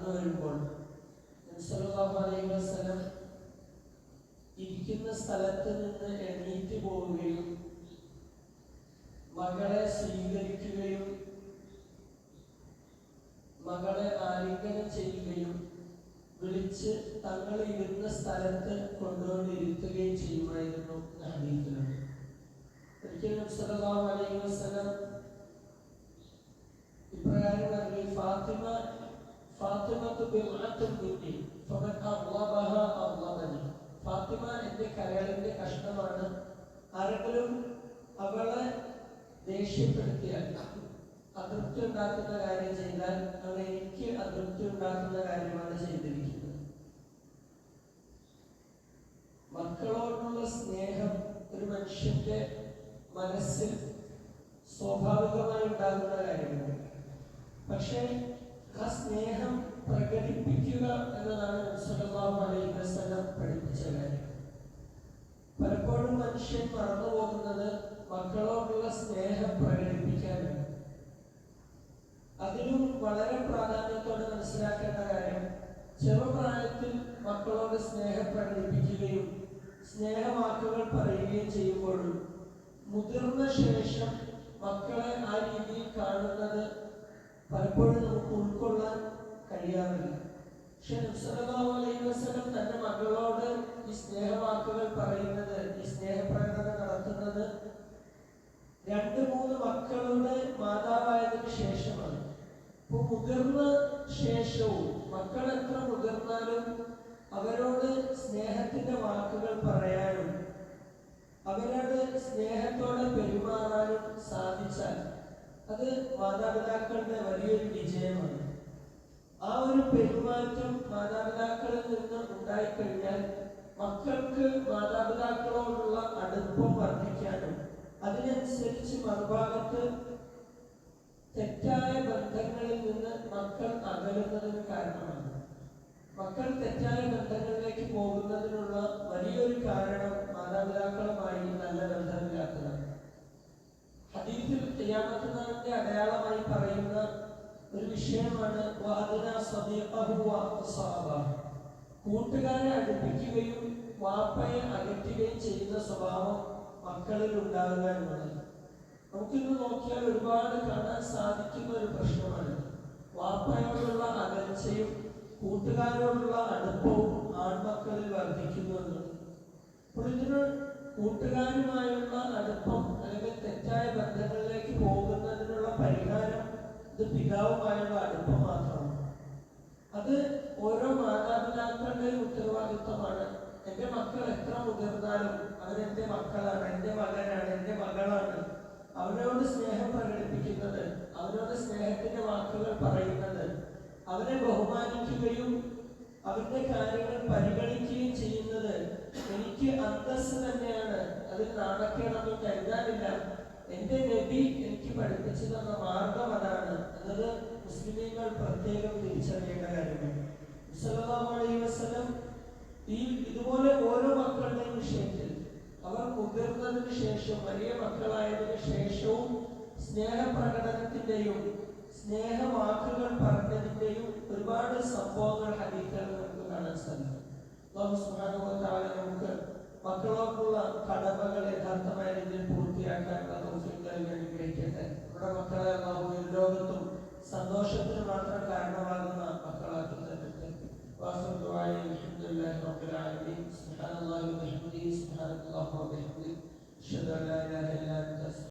കടന്നു വരുമ്പോൾ സല്ലല്ലാഹു അലൈഹി വസല്ലം ഇരിക്കുന്ന സ്ഥലത്ത് നിന്ന് എണീറ്റ് പോവുകയും മകളെ സ്വീകരിക്കുകയും മകളെ ആലിംഗനം ചെയ്യുകയും വിളിച്ച് തങ്ങൾ ഇരുന്ന സ്ഥലത്ത് കൊണ്ടുവന്നിരുത്തുകയും ചെയ്യുമായിരുന്നു ഹദീസിലുണ്ട്. ഒരിക്കലും സല്ലല്ലാഹു അലൈഹി വസല്ലം ഇപ്രകാരം പറഞ്ഞു, ഫാത്തിമത്തു ബിദ്അത്തുൻ മിന്നി ഫമൻ അഗ്ളബഹ അഗ്ളബനി. ഫാത്തിമ എന്റെ കരളിന്റെ കഷ്ണമാണ്. ആരെങ്കിലും അവളെ ദേഷ്യപ്പെടുത്തിയാൽ, അതൃപ്തി ഉണ്ടാക്കുന്ന കാര്യം ചെയ്താൽ അവൾ എനിക്ക് അതൃപ്തി ഉണ്ടാക്കുന്ന കാര്യമാണ് ചെയ്തിരിക്കുന്നത്. മക്കളോടുള്ള സ്നേഹം ഒരു മനുഷ്യന്റെ മനസ്സിൽ സ്വാഭാവികമായി ഉണ്ടാകുന്ന കാര്യമാണ്. പക്ഷേ ആ സ്നേഹം പ്രകടിപ്പിക്കുക എന്നതാണ് നബി സല്ലല്ലാഹു അലൈഹി വസല്ലം പഠിപ്പിച്ച കാര്യം. പലപ്പോഴും മനുഷ്യൻ മറന്നു പോകുന്നത് മക്കളോടുള്ള സ്നേഹം പ്രകടിപ്പിക്കാനാണ്. അതിനും വളരെ പ്രാധാന്യത്തോടെ മനസ്സിലാക്കേണ്ട കാര്യം, ചെറുപ്രായത്തിൽ മക്കളോട് സ്നേഹം പ്രകടിപ്പിക്കുകയും സ്നേഹവാക്കുകൾ പറയുകയും ചെയ്യുമ്പോഴും മുതിർന്ന ശേഷം മക്കളെ ആ രീതിയിൽ കാണുന്നത് പലപ്പോഴും നമുക്ക് ഉൾക്കൊള്ളാൻ കഴിയാറില്ല. പക്ഷെ നബി സല്ലല്ലാഹു അലൈഹി വസല്ലം തന്റെ മകളോട് ഈ സ്നേഹവാക്കുകൾ പറയുന്നത്, ഈ സ്നേഹപ്രകടനം നടത്തുന്നത് 2-3 മക്കളുടെ മാതാവായതിനു ശേഷമാണ്. ഇപ്പോൾ മുതിർന്ന ശേഷവും മക്കൾ എത്ര മുതിർന്നാലും അവരോട് സ്നേഹത്തിന്റെ വാക്കുകൾ പറയാനും അവരോട് സ്നേഹത്തോടെ പെരുമാറാനും സാധിച്ചാൽ അത് മാതാപിതാക്കളുടെ വലിയൊരു വിജയമാണ്. ആ ഒരു പെരുമാറ്റം മാതാപിതാക്കളിൽ നിന്ന് ഉണ്ടായിക്കഴിഞ്ഞാൽ മക്കൾക്ക് മാതാപിതാക്കളോടുള്ള അടുപ്പം വർദ്ധിക്കാനും അതിനനുസരിച്ച് മറുഭാഗത്ത് തെറ്റായ ബന്ധങ്ങളിൽ നിന്ന് മക്കൾ അകലുന്നതിന് കാരണമാണ്. മക്കൾ തെറ്റായ ബന്ധങ്ങളിലേക്ക് പോകുന്നതിനുള്ള വലിയൊരു കാരണം മാതാപിതാക്കളുമായി നല്ല ബന്ധമില്ലാത്തതാണ്. ഹദീസിൽ ഖിയാമത്ത് നാളിന്റെ അടയാളമായി പറയുന്ന ഒരു വിഷയമാണ് കൂട്ടുകാരെ അടുപ്പിക്കുകയും വാപ്പയെ അകറ്റുകയും ചെയ്യുന്ന സ്വഭാവം മക്കളിൽ ഉണ്ടാകുക എന്നുള്ളത്. നമുക്കിന്ന് നോക്കിയാൽ ഒരുപാട് കാണാൻ സാധിക്കുന്ന ഒരു പ്രശ്നമാണ്. വാപ്പയോടുള്ള അകൽച്ചയും കൂട്ടുകാരോടുള്ള അടുപ്പവും ആൺമക്കളിൽ വർദ്ധിക്കുന്നു എന്നുള്ളത്. അപ്പോൾ ഇതിന് കൂട്ടുകാരുമായുള്ള അടുപ്പം അല്ലെങ്കിൽ തെറ്റായ ബന്ധങ്ങളിലേക്ക് പോകുന്നതിനുള്ള പരിഹാരം ഇത് പിതാവുമായുള്ള അടുപ്പം മാത്രമാണ്. അത് ഓരോ മാതാപിതാക്കളുടെയും ഉത്തരവാദിത്വമാണ്. എൻ്റെ മക്കൾ എത്ര മുതിർന്നാലും അവരെൻ്റെ മക്കളാണ്, എൻ്റെ മകനാണ്, എൻ്റെ മകളാണ്. അവരോട് സ്നേഹം പ്രകടിപ്പിക്കുന്നത്, അവരോട് സ്നേഹത്തിന്റെ വാക്കുകൾ പറയുന്നത്, അവരെ ബഹുമാനിക്കുകയും അവരുടെ കാര്യങ്ങൾ പരിഗണിക്കുകയും ചെയ്യുന്നത് എനിക്ക് അന്തസ്സ് തന്നെയാണ്. അതിൽ നാണക്കേടൊന്നും കരുതാനില്ല. എൻ്റെ നബി എനിക്ക് പഠിപ്പിച്ചു തന്ന മാർഗം അതാണ് എന്നത് മുസ്ലിമീങ്ങൾ പ്രത്യേകം തിരിച്ചറിയേണ്ട കാര്യമാണ്. സല്ലല്ലാഹു അലൈഹി വസല്ലം ഇതുപോലെ ഓരോ മക്കളുടെയും വിഷയത്തിൽ അവർ മുതിർന്നതിന് ശേഷം, വലിയ മക്കളായതിനു ശേഷവും സ്നേഹപ്രകടനത്തിന്റെയും സ്നേഹവാക്കുകൾ പറഞ്ഞതിന്റെയും ഒരുപാട് സംഭവങ്ങൾ ഹദീസുകളിൽ നമുക്ക് കാണാൻ സാധിക്കും. അല്ലാഹു സുബ്ഹാനഹു വ തആല നമുക്ക് മക്കളോടുള്ള കടമകൾ യഥാർത്ഥമായ രീതിയിൽ പൂർത്തിയാക്കാനുള്ള തൗഫീഖ് നൽകി അനുഗ്രഹിക്കട്ടെ. നമ്മുടെ മക്കളെ അല്ലാഹു ലോകത്തും സന്തോഷത്തിന് മാത്രം കാരണമാകുന്ന മക്കളാക്കി തരട്ടെ. വാഖിറു ദുആഇ അൽഹംദുലില്ലാഹി റബ്ബിൽ ആലമീൻ. സുബ്ഹാനല്ലാഹി വബിഹംദിഹി സുബ്ഹാനല്ലാഹി വബിഹംദിഹി അഷ്ഹദു അൻ ലാ ഇലാഹ ഇല്ല